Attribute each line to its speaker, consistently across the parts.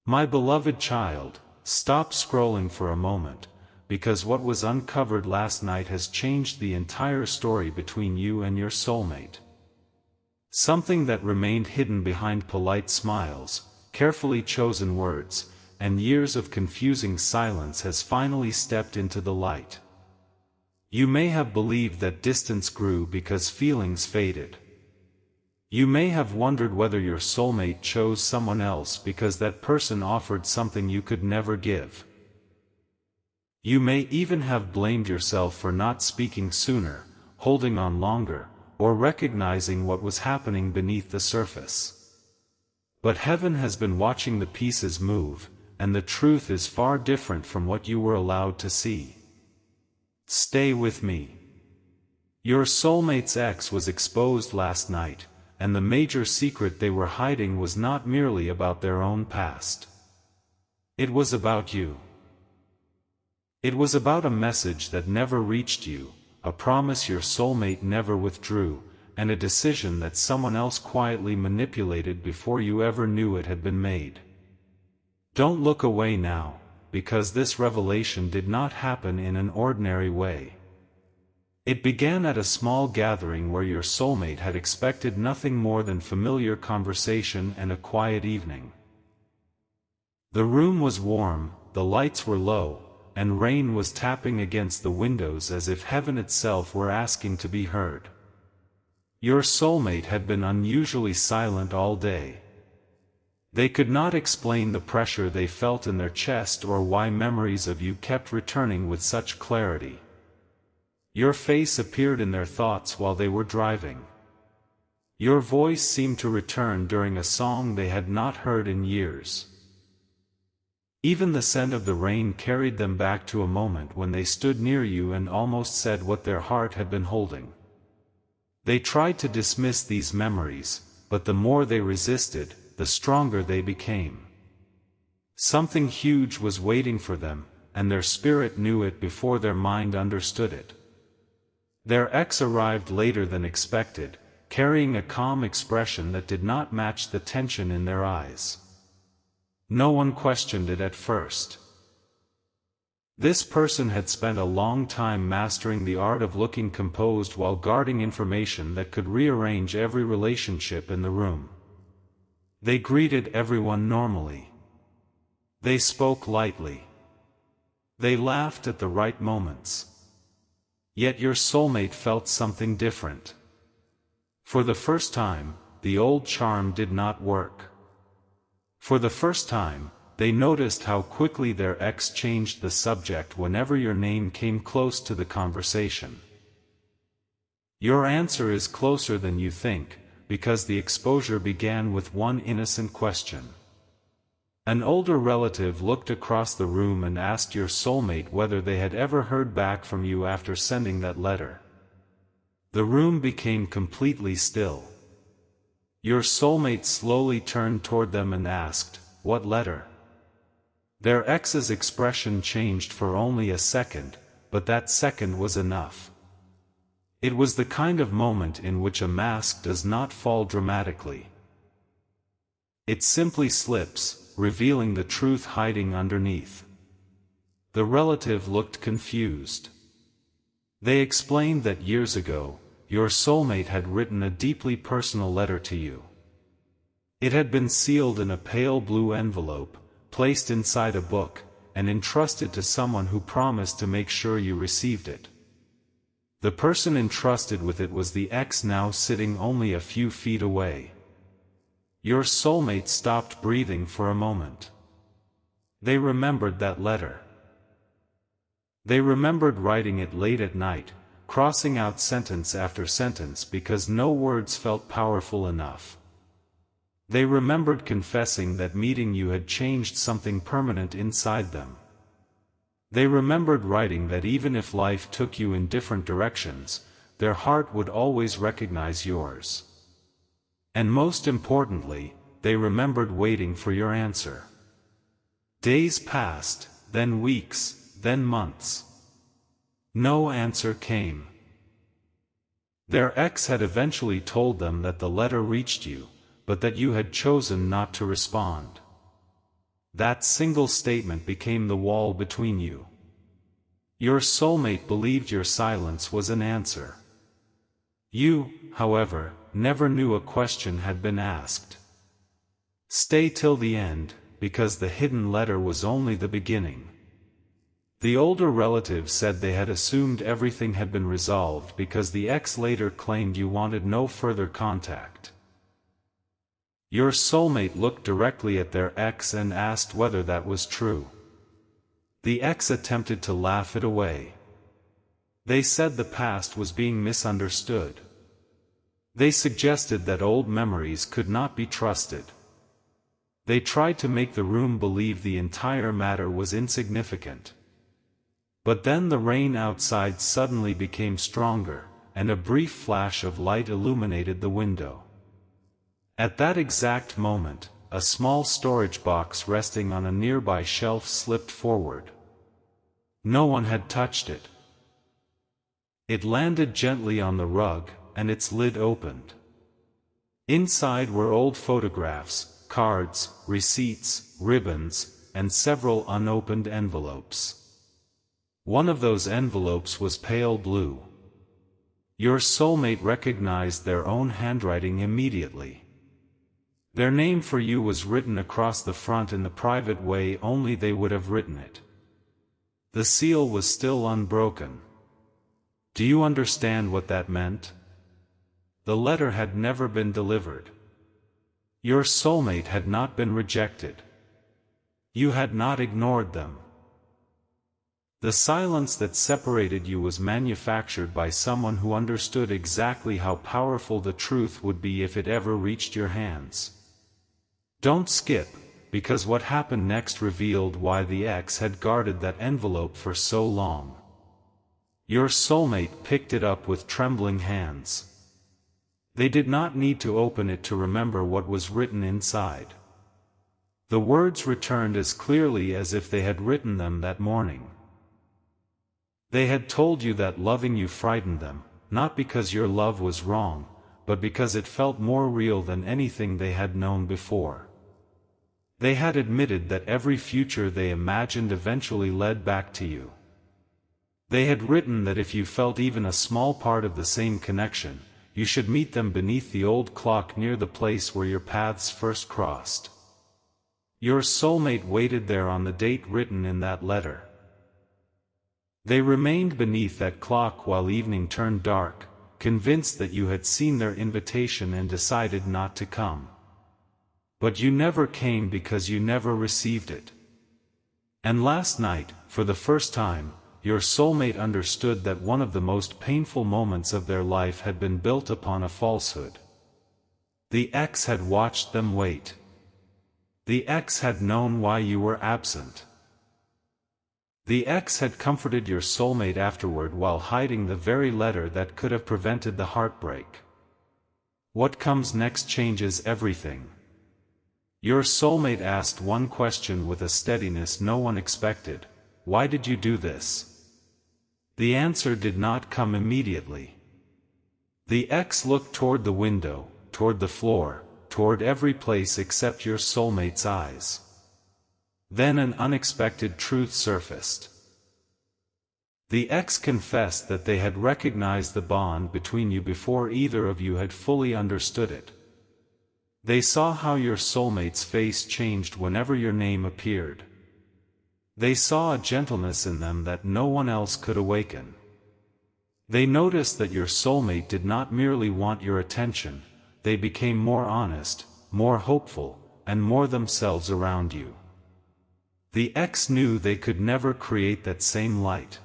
Speaker 1: My beloved child, stop scrolling for a moment, because what was uncovered last night has changed the entire story between you and your soulmate. Something that remained hidden behind polite smiles, carefully chosen words, and years of confusing silence has finally stepped into the light. You may have believed that distance grew because feelings faded. You may have wondered whether your soulmate chose someone else because that person offered something you could never give. You may even have blamed yourself for not speaking sooner, holding on longer, or recognizing what was happening beneath the surface. But heaven has been watching the pieces move, and the truth is far different from what you were allowed to see. Stay with me. Your soulmate's ex was exposed last night, and the major secret they were hiding was not merely about their own past. It was about you. It was about a message that never reached you, a promise your soulmate never withdrew, and a decision that someone else quietly manipulated before you ever knew it had been made. Don't look away now, because this revelation did not happen in an ordinary way. It began at a small gathering where your soulmate had expected nothing more than familiar conversation and a quiet evening. The room was warm, the lights were low, and rain was tapping against the windows as if heaven itself were asking to be heard. Your soulmate had been unusually silent all day. They could not explain the pressure they felt in their chest or why memories of you kept returning with such clarity. Your face appeared in their thoughts while they were driving. Your voice seemed to return during a song they had not heard in years. Even the scent of the rain carried them back to a moment when they stood near you and almost said what their heart had been holding. They tried to dismiss these memories, but the more they resisted, the stronger they became. Something huge was waiting for them, and their spirit knew it before their mind understood it. Their ex arrived later than expected, carrying a calm expression that did not match the tension in their eyes. No one questioned it at first. This person had spent a long time mastering the art of looking composed while guarding information that could rearrange every relationship in the room. They greeted everyone normally. They spoke lightly. They laughed at the right moments. Yet your soulmate felt something different. For the first time, the old charm did not work. For the first time, they noticed how quickly their ex changed the subject whenever your name came close to the conversation. Your answer is closer than you think, because the exposure began with one innocent question. An older relative looked across the room and asked your soulmate whether they had ever heard back from you after sending that letter. The room became completely still. Your soulmate slowly turned toward them and asked, "What letter?" Their ex's expression changed for only a second, but that second was enough. It was the kind of moment in which a mask does not fall dramatically. It simply slips, revealing the truth hiding underneath. The relative looked confused. They explained that years ago, your soulmate had written a deeply personal letter to you. It had been sealed in a pale blue envelope, placed inside a book, and entrusted to someone who promised to make sure you received it. The person entrusted with it was the ex now sitting only a few feet away. Your soulmate stopped breathing for a moment. They remembered that letter. They remembered writing it late at night, crossing out sentence after sentence because no words felt powerful enough. They remembered confessing that meeting you had changed something permanent inside them. They remembered writing that even if life took you in different directions, their heart would always recognize yours. And most importantly, they remembered waiting for your answer. Days passed, then weeks, then months. No answer came. Their ex had eventually told them that the letter reached you, but that you had chosen not to respond. That single statement became the wall between you. Your soulmate believed your silence was an answer. You, however, never knew a question had been asked. Stay till the end, because the hidden letter was only the beginning. The older relative said they had assumed everything had been resolved because the ex later claimed you wanted no further contact. Your soulmate looked directly at their ex and asked whether that was true. The ex attempted to laugh it away. They said the past was being misunderstood. They suggested that old memories could not be trusted. They tried to make the room believe the entire matter was insignificant. But then the rain outside suddenly became stronger, and a brief flash of light illuminated the window. At that exact moment, a small storage box resting on a nearby shelf slipped forward. No one had touched it. It landed gently on the rug, and its lid opened. Inside were old photographs, cards, receipts, ribbons, and several unopened envelopes. One of those envelopes was pale blue. Your soulmate recognized their own handwriting immediately. Their name for you was written across the front in the private way only they would have written it. The seal was still unbroken. Do you understand what that meant? The letter had never been delivered. Your soulmate had not been rejected. You had not ignored them. The silence that separated you was manufactured by someone who understood exactly how powerful the truth would be if it ever reached your hands. Don't skip, because what happened next revealed why the ex had guarded that envelope for so long. Your soulmate picked it up with trembling hands. They did not need to open it to remember what was written inside. The words returned as clearly as if they had written them that morning. They had told you that loving you frightened them, not because your love was wrong, but because it felt more real than anything they had known before. They had admitted that every future they imagined eventually led back to you. They had written that if you felt even a small part of the same connection, you should meet them beneath the old clock near the place where your paths first crossed. Your soulmate waited there on the date written in that letter. They remained beneath that clock while evening turned dark, convinced that you had seen their invitation and decided not to come. But you never came because you never received it. And last night, for the first time, your soulmate understood that one of the most painful moments of their life had been built upon a falsehood. The ex had watched them wait. The ex had known why you were absent. The ex had comforted your soulmate afterward while hiding the very letter that could have prevented the heartbreak. What comes next changes everything. Your soulmate asked one question with a steadiness no one expected: why did you do this? The answer did not come immediately. The ex looked toward the window, toward the floor, toward every place except your soulmate's eyes. Then an unexpected truth surfaced. The ex confessed that they had recognized the bond between you before either of you had fully understood it. They saw how your soulmate's face changed whenever your name appeared. They saw a gentleness in them that no one else could awaken. They noticed that your soulmate did not merely want your attention, they became more honest, more hopeful, and more themselves around you. The ex knew they could never create that same light.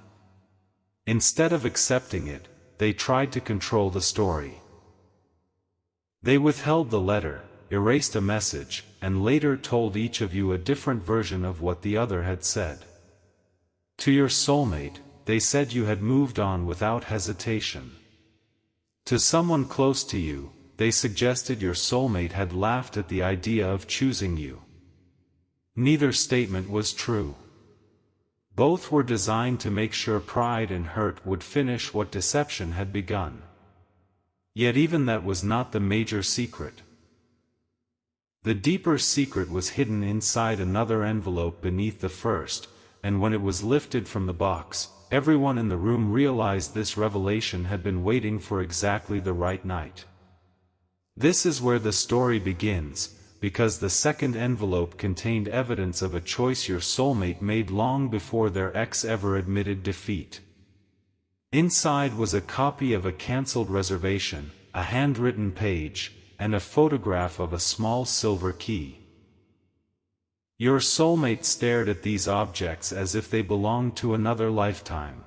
Speaker 1: Instead of accepting it, they tried to control the story. They withheld the letter, erased a message, and later told each of you a different version of what the other had said. To your soulmate, they said you had moved on without hesitation. To someone close to you, they suggested your soulmate had laughed at the idea of choosing you. Neither statement was true. Both were designed to make sure pride and hurt would finish what deception had begun. Yet even that was not the major secret. The deeper secret was hidden inside another envelope beneath the first, and when it was lifted from the box, everyone in the room realized this revelation had been waiting for exactly the right night. This is where the story begins, because the second envelope contained evidence of a choice your soulmate made long before their ex ever admitted defeat. Inside was a copy of a cancelled reservation, a handwritten page, and a photograph of a small silver key. Your soulmate stared at these objects as if they belonged to another lifetime.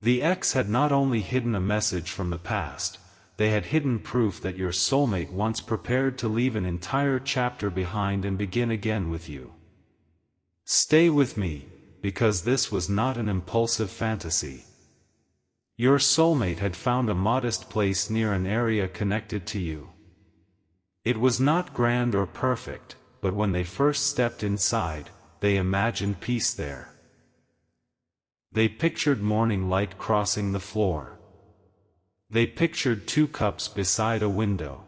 Speaker 1: The ex had not only hidden a message from the past, they had hidden proof that your soulmate once prepared to leave an entire chapter behind and begin again with you. Stay with me, because this was not an impulsive fantasy. Your soulmate had found a modest place near an area connected to you. It was not grand or perfect, but when they first stepped inside, they imagined peace there. They pictured morning light crossing the floor. They pictured 2 cups beside a window.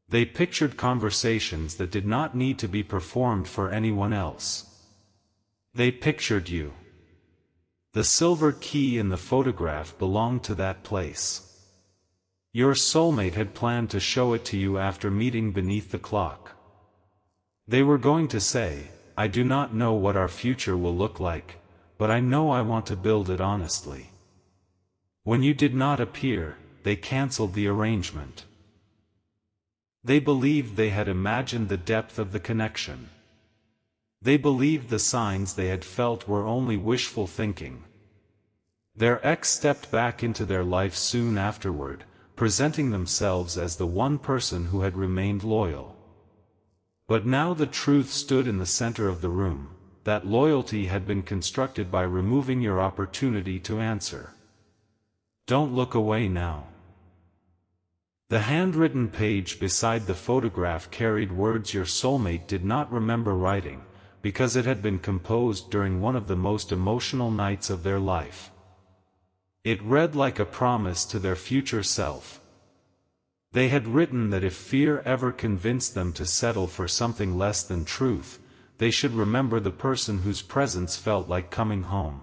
Speaker 1: They pictured conversations that did not need to be performed for anyone else. They pictured you. The silver key in the photograph belonged to that place. Your soulmate had planned to show it to you after meeting beneath the clock. They were going to say, "I do not know what our future will look like, but I know I want to build it honestly." When you did not appear, they cancelled the arrangement. They believed they had imagined the depth of the connection. They believed the signs they had felt were only wishful thinking. Their ex stepped back into their life soon afterward, presenting themselves as the one person who had remained loyal. But now the truth stood in the center of the room, that loyalty had been constructed by removing your opportunity to answer. Don't look away now. The handwritten page beside the photograph carried words your soulmate did not remember writing, because it had been composed during one of the most emotional nights of their life. It read like a promise to their future self. They had written that if fear ever convinced them to settle for something less than truth, they should remember the person whose presence felt like coming home.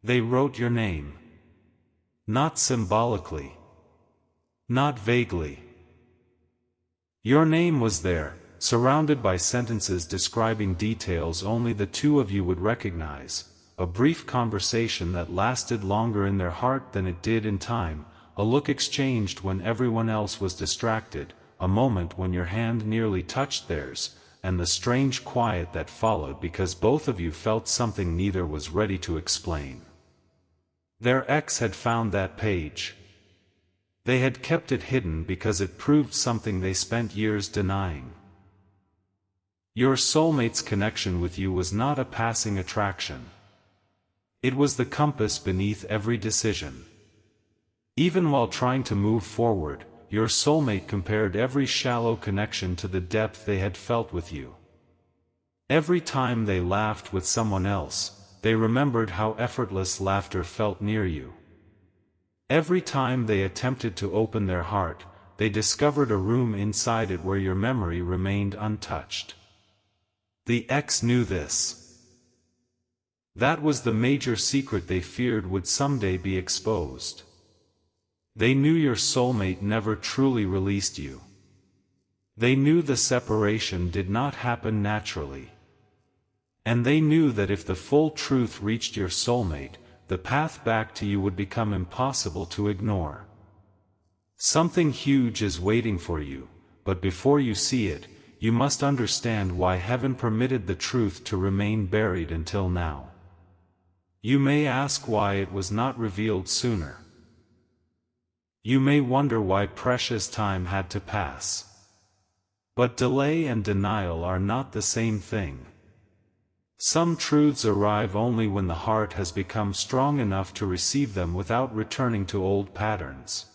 Speaker 1: They wrote your name. Not symbolically. Not vaguely. Your name was there, surrounded by sentences describing details only the two of you would recognize, a brief conversation that lasted longer in their heart than it did in time, a look exchanged when everyone else was distracted, a moment when your hand nearly touched theirs, and the strange quiet that followed because both of you felt something neither was ready to explain. Their ex had found that page. They had kept it hidden because it proved something they spent years denying. Your soulmate's connection with you was not a passing attraction. It was the compass beneath every decision. Even while trying to move forward, your soulmate compared every shallow connection to the depth they had felt with you. Every time they laughed with someone else, they remembered how effortless laughter felt near you. Every time they attempted to open their heart, they discovered a room inside it where your memory remained untouched. The ex knew this. That was the major secret they feared would someday be exposed. They knew your soulmate never truly released you. They knew the separation did not happen naturally. And they knew that if the full truth reached your soulmate, the path back to you would become impossible to ignore. Something huge is waiting for you, but before you see it, you must understand why heaven permitted the truth to remain buried until now. You may ask why it was not revealed sooner. You may wonder why precious time had to pass. But delay and denial are not the same thing. Some truths arrive only when the heart has become strong enough to receive them without returning to old patterns.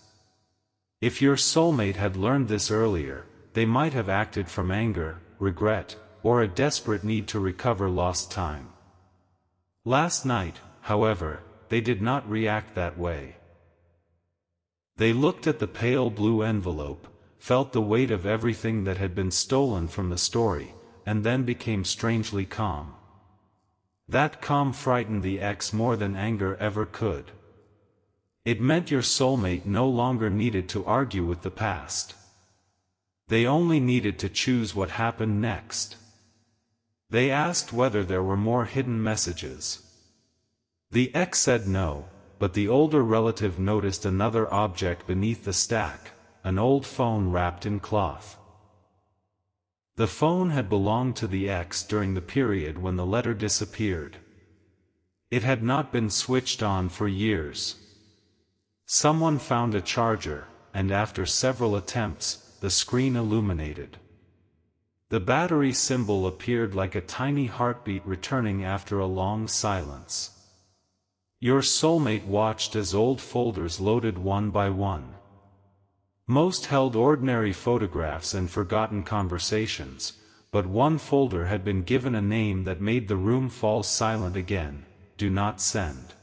Speaker 1: If your soulmate had learned this earlier, they might have acted from anger, regret, or a desperate need to recover lost time. Last night, however, they did not react that way. They looked at the pale blue envelope, felt the weight of everything that had been stolen from the story, and then became strangely calm. That calm frightened the ex more than anger ever could. It meant your soulmate no longer needed to argue with the past. They only needed to choose what happened next. They asked whether there were more hidden messages. The ex said no, but the older relative noticed another object beneath the stack, an old phone wrapped in cloth. The phone had belonged to the ex during the period when the letter disappeared. It had not been switched on for years. Someone found a charger, and after several attempts, the screen illuminated. The battery symbol appeared like a tiny heartbeat returning after a long silence. Your soulmate watched as old folders loaded one by one. Most held ordinary photographs and forgotten conversations, but one folder had been given a name that made the room fall silent again: "Do not send."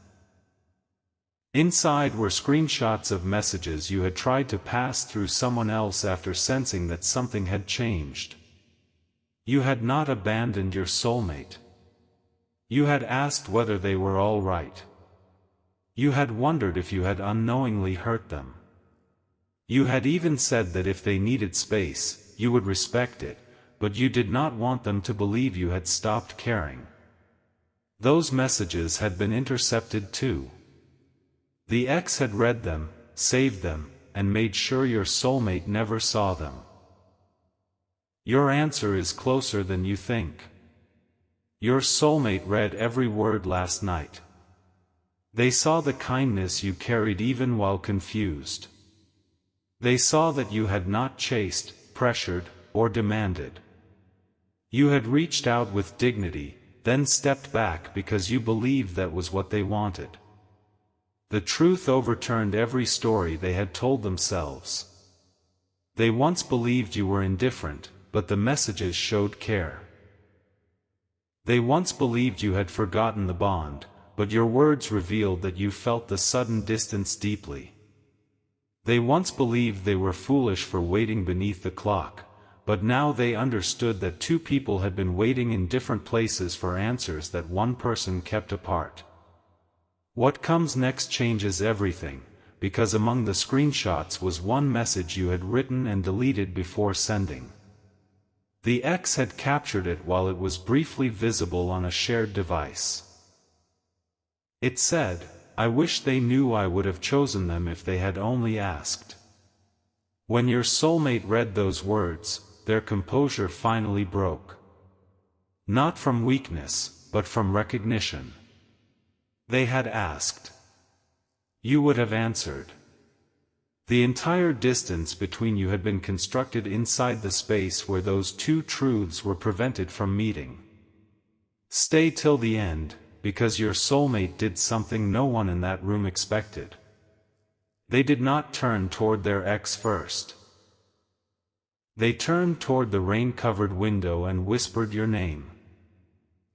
Speaker 1: Inside were screenshots of messages you had tried to pass through someone else after sensing that something had changed. You had not abandoned your soulmate. You had asked whether they were all right. You had wondered if you had unknowingly hurt them. You had even said that if they needed space, you would respect it, but you did not want them to believe you had stopped caring. Those messages had been intercepted too. The ex had read them, saved them, and made sure your soulmate never saw them. Your answer is closer than you think. Your soulmate read every word last night. They saw the kindness you carried even while confused. They saw that you had not chased, pressured, or demanded. You had reached out with dignity, then stepped back because you believed that was what they wanted. The truth overturned every story they had told themselves. They once believed you were indifferent, but the messages showed care. They once believed you had forgotten the bond, but your words revealed that you felt the sudden distance deeply. They once believed they were foolish for waiting beneath the clock, but now they understood that two people had been waiting in different places for answers that one person kept apart. What comes next changes everything, because among the screenshots was one message you had written and deleted before sending. The ex had captured it while it was briefly visible on a shared device. It said, "I wish they knew I would have chosen them if they had only asked." When your soulmate read those words, their composure finally broke. Not from weakness, but from recognition. They had asked. You would have answered. The entire distance between you had been constructed inside the space where those two truths were prevented from meeting. Stay till the end, because your soulmate did something no one in that room expected. They did not turn toward their ex first. They turned toward the rain-covered window and whispered your name.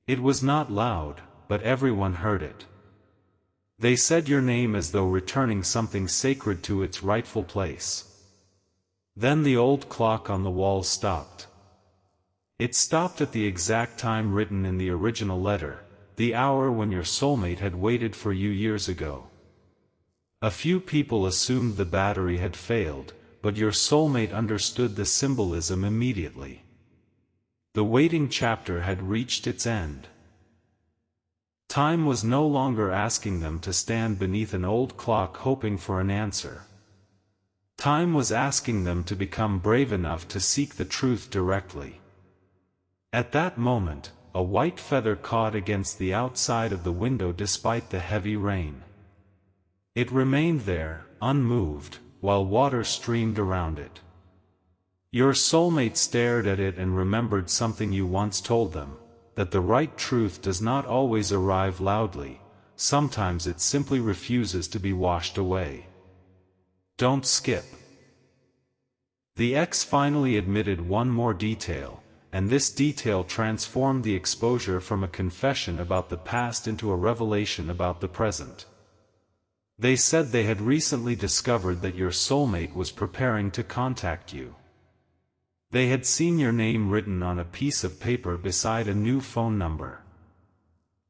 Speaker 1: It was not loud, but everyone heard it. They said your name as though returning something sacred to its rightful place. Then the old clock on the wall stopped. It stopped at the exact time written in the original letter, the hour when your soulmate had waited for you years ago. A few people assumed the battery had failed, but your soulmate understood the symbolism immediately. The waiting chapter had reached its end. Time was no longer asking them to stand beneath an old clock hoping for an answer. Time was asking them to become brave enough to seek the truth directly. At that moment, a white feather caught against the outside of the window despite the heavy rain. It remained there, unmoved, while water streamed around it. Your soulmate stared at it and remembered something you once told them, that the right truth does not always arrive loudly, sometimes it simply refuses to be washed away. Don't skip. The ex finally admitted one more detail, and this detail transformed the exposure from a confession about the past into a revelation about the present. They said they had recently discovered that your soulmate was preparing to contact you. They had seen your name written on a piece of paper beside a new phone number.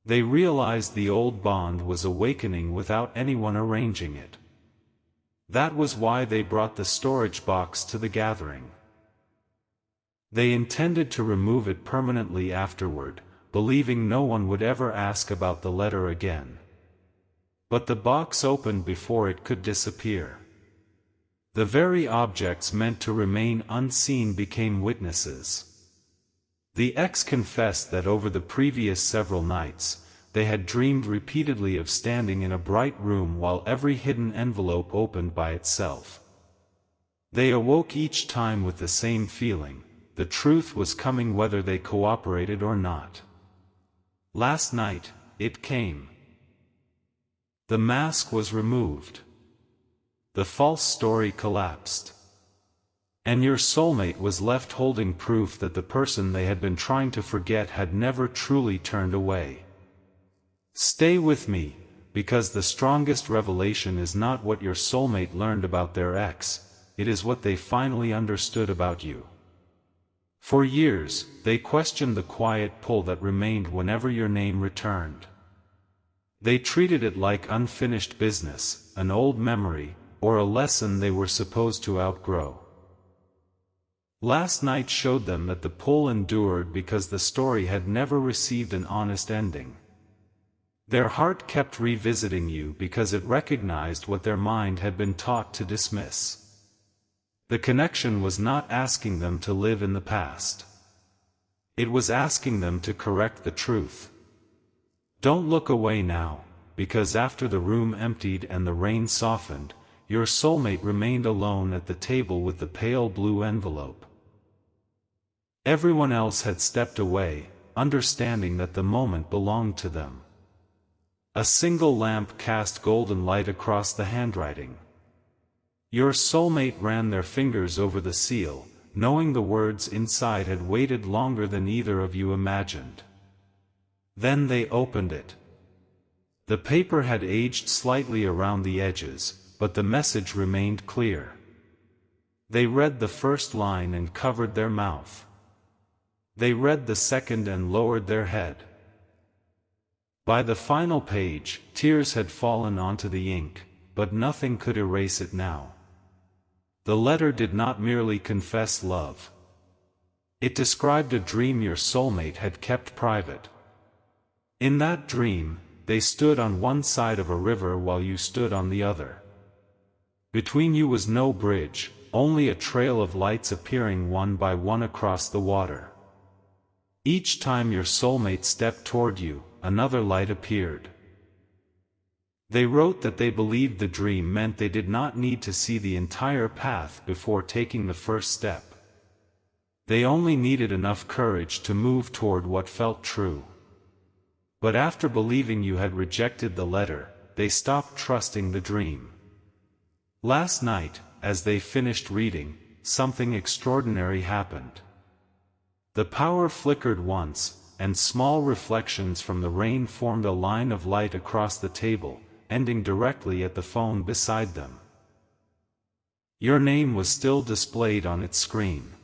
Speaker 1: They realized the old bond was awakening without anyone arranging it. That was why they brought the storage box to the gathering. They intended to remove it permanently afterward, believing no one would ever ask about the letter again. But the box opened before it could disappear. The very objects meant to remain unseen became witnesses. The ex confessed that over the previous several nights, they had dreamed repeatedly of standing in a bright room while every hidden envelope opened by itself. They awoke each time with the same feeling: the truth was coming whether they cooperated or not. Last night, it came. The mask was removed. The false story collapsed. And your soulmate was left holding proof that the person they had been trying to forget had never truly turned away. Stay with me, because the strongest revelation is not what your soulmate learned about their ex, it is what they finally understood about you. For years, they questioned the quiet pull that remained whenever your name returned. They treated it like unfinished business, an old memory, or a lesson they were supposed to outgrow. Last night showed them that the pull endured because the story had never received an honest ending. Their heart kept revisiting you because it recognized what their mind had been taught to dismiss. The connection was not asking them to live in the past. It was asking them to correct the truth. Don't look away now, because after the room emptied and the rain softened, your soulmate remained alone at the table with the pale blue envelope. Everyone else had stepped away, understanding that the moment belonged to them. A single lamp cast golden light across the handwriting. Your soulmate ran their fingers over the seal, knowing the words inside had waited longer than either of you imagined. Then they opened it. The paper had aged slightly around the edges, but the message remained clear. They read the first line and covered their mouth. They read the second and lowered their head. By the final page, tears had fallen onto the ink, but nothing could erase it now. The letter did not merely confess love. It described a dream your soulmate had kept private. In that dream, they stood on one side of a river while you stood on the other. Between you was no bridge, only a trail of lights appearing one by one across the water. Each time your soulmate stepped toward you, another light appeared. They wrote that they believed the dream meant they did not need to see the entire path before taking the first step. They only needed enough courage to move toward what felt true. But after believing you had rejected the letter, they stopped trusting the dream. Last night, as they finished reading, something extraordinary happened. The power flickered once, and small reflections from the rain formed a line of light across the table, ending directly at the phone beside them. Your name was still displayed on its screen.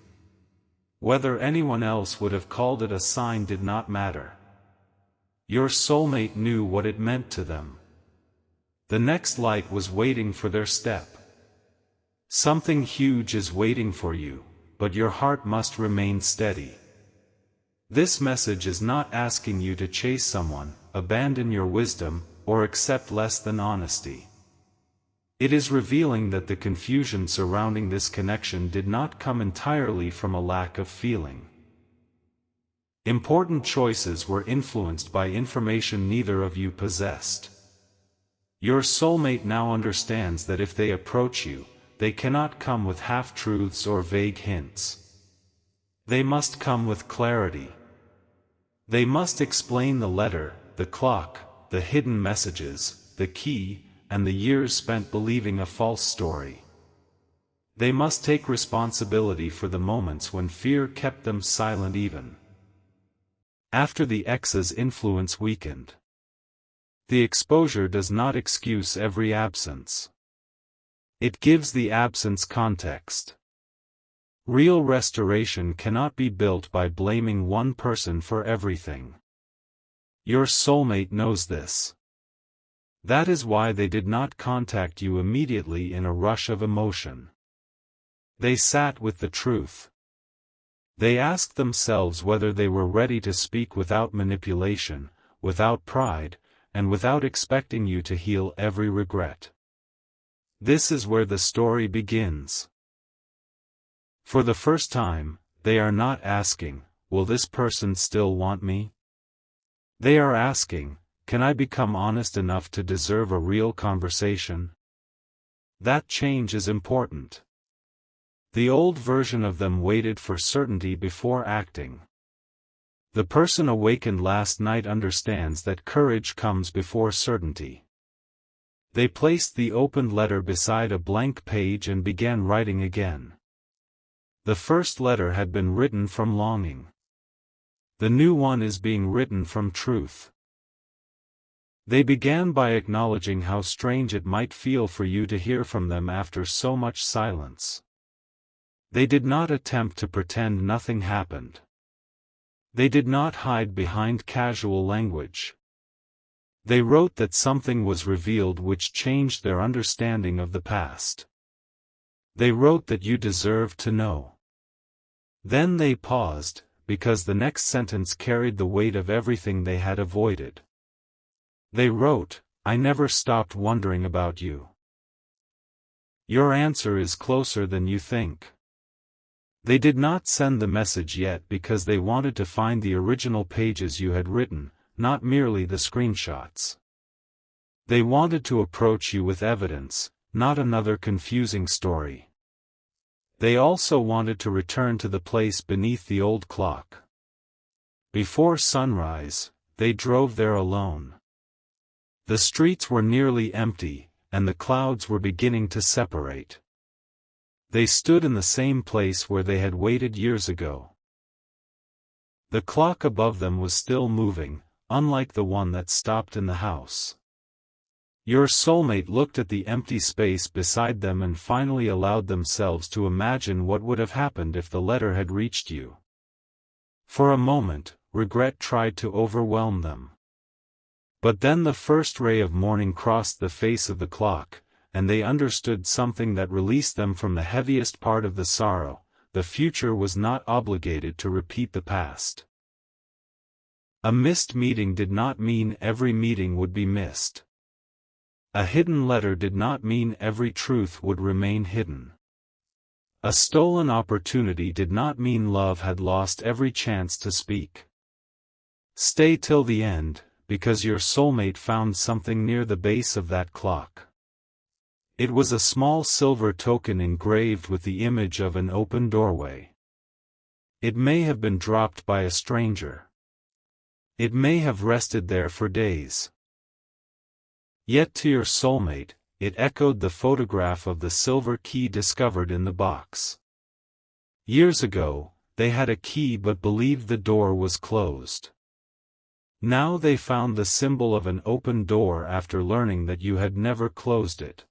Speaker 1: Whether anyone else would have called it a sign did not matter. Your soulmate knew what it meant to them. The next light was waiting for their step. Something huge is waiting for you, but your heart must remain steady. This message is not asking you to chase someone, abandon your wisdom, or accept less than honesty. It is revealing that the confusion surrounding this connection did not come entirely from a lack of feeling. Important choices were influenced by information neither of you possessed. Your soulmate now understands that if they approach you, they cannot come with half-truths or vague hints. They must come with clarity. They must explain the letter, the clock, the hidden messages, the key, and the years spent believing a false story. They must take responsibility for the moments when fear kept them silent even after the ex's influence weakened. the exposure does not excuse every absence. It gives the absence context. Real restoration cannot be built by blaming one person for everything. Your soulmate knows this. That is why they did not contact you immediately in a rush of emotion. They sat with the truth. They asked themselves whether they were ready to speak without manipulation, without pride, and without expecting you to heal every regret. This is where the story begins. For the first time, they are not asking, "Will this person still want me?" They are asking, "Can I become honest enough to deserve a real conversation?" That change is important. The old version of them waited for certainty before acting. The person awakened last night understands that courage comes before certainty. They placed the opened letter beside a blank page and began writing again. The first letter had been written from longing. The new one is being written from truth. They began by acknowledging how strange it might feel for you to hear from them after so much silence. They did not attempt to pretend nothing happened. They did not hide behind casual language. They wrote that something was revealed which changed their understanding of the past. They wrote that you deserved to know. Then they paused, because the next sentence carried the weight of everything they had avoided. They wrote, "I never stopped wondering about you. Your answer is closer than you think." They did not send the message yet because they wanted to find the original pages you had written, not merely the screenshots. They wanted to approach you with evidence, not another confusing story. They also wanted to return to the place beneath the old clock. Before sunrise, they drove there alone. The streets were nearly empty, and the clouds were beginning to separate. They stood in the same place where they had waited years ago. The clock above them was still moving, unlike the one that stopped in the house. Your soulmate looked at the empty space beside them and finally allowed themselves to imagine what would have happened if the letter had reached you. For a moment, regret tried to overwhelm them. But then the first ray of morning crossed the face of the clock, and they understood something that released them from the heaviest part of the sorrow: the future was not obligated to repeat the past. A missed meeting did not mean every meeting would be missed. A hidden letter did not mean every truth would remain hidden. A stolen opportunity did not mean love had lost every chance to speak. Stay till the end, because your soulmate found something near the base of that clock. It was a small silver token engraved with the image of an open doorway. It may have been dropped by a stranger. It may have rested there for days. Yet to your soulmate, it echoed the photograph of the silver key discovered in the box. Years ago, they had a key but believed the door was closed. Now they found the symbol of an open door after learning that you had never closed it.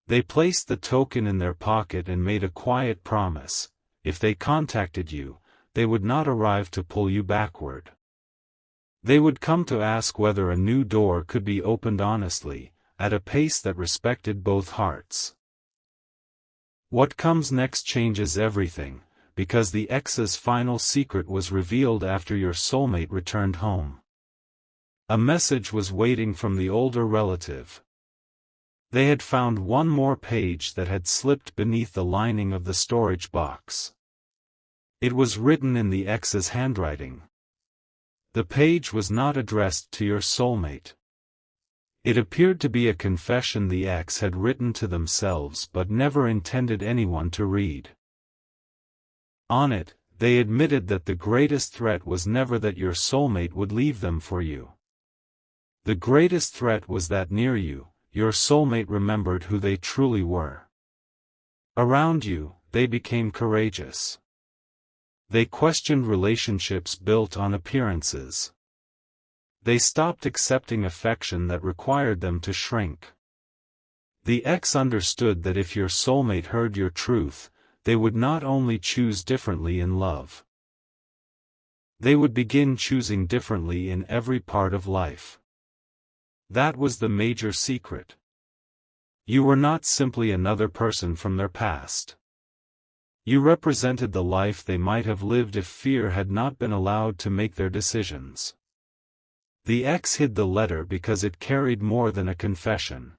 Speaker 1: They placed the token in their pocket and made a quiet promise: if they contacted you, they would not arrive to pull you backward. They would come to ask whether a new door could be opened honestly, at a pace that respected both hearts. What comes next changes everything, because the ex's final secret was revealed after your soulmate returned home. A message was waiting from the older relative. They had found one more page that had slipped beneath the lining of the storage box. It was written in the ex's handwriting. The page was not addressed to your soulmate. It appeared to be a confession the ex had written to themselves but never intended anyone to read. On it, they admitted that the greatest threat was never that your soulmate would leave them for you. The greatest threat was that near you, your soulmate remembered who they truly were. Around you, they became courageous. They questioned relationships built on appearances. They stopped accepting affection that required them to shrink. The ex understood that if your soulmate heard your truth, they would not only choose differently in love. They would begin choosing differently in every part of life. That was the major secret. You were not simply another person from their past. You represented the life they might have lived if fear had not been allowed to make their decisions. The ex hid the letter because it carried more than a confession.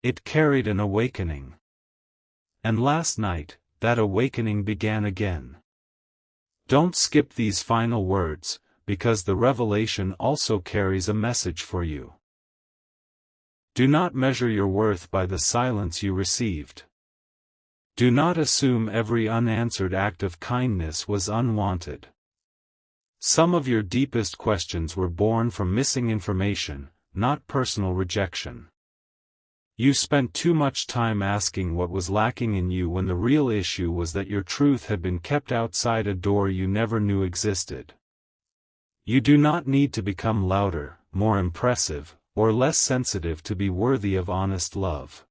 Speaker 1: It carried an awakening. And last night, that awakening began again. Don't skip these final words, because the revelation also carries a message for you. Do not measure your worth by the silence you received. Do not assume every unanswered act of kindness was unwanted. Some of your deepest questions were born from missing information, not personal rejection. You spent too much time asking what was lacking in you when the real issue was that your truth had been kept outside a door you never knew existed. You do not need to become louder, more impressive, or less sensitive to be worthy of honest love.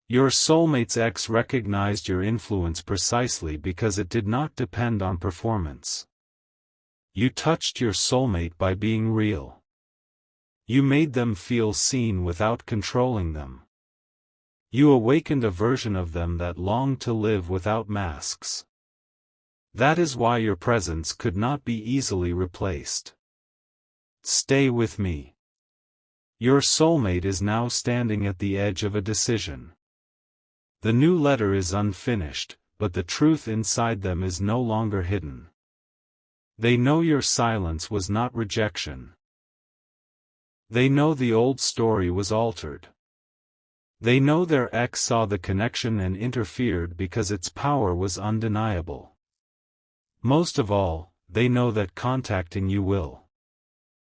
Speaker 1: Your soulmate's ex recognized your influence precisely because it did not depend on performance. You touched your soulmate by being real. You made them feel seen without controlling them. You awakened a version of them that longed to live without masks. That is why your presence could not be easily replaced. Stay with me. Your soulmate is now standing at the edge of a decision. The new letter is unfinished, but the truth inside them is no longer hidden. They know your silence was not rejection. They know the old story was altered. They know their ex saw the connection and interfered because its power was undeniable. Most of all, they know that contacting you will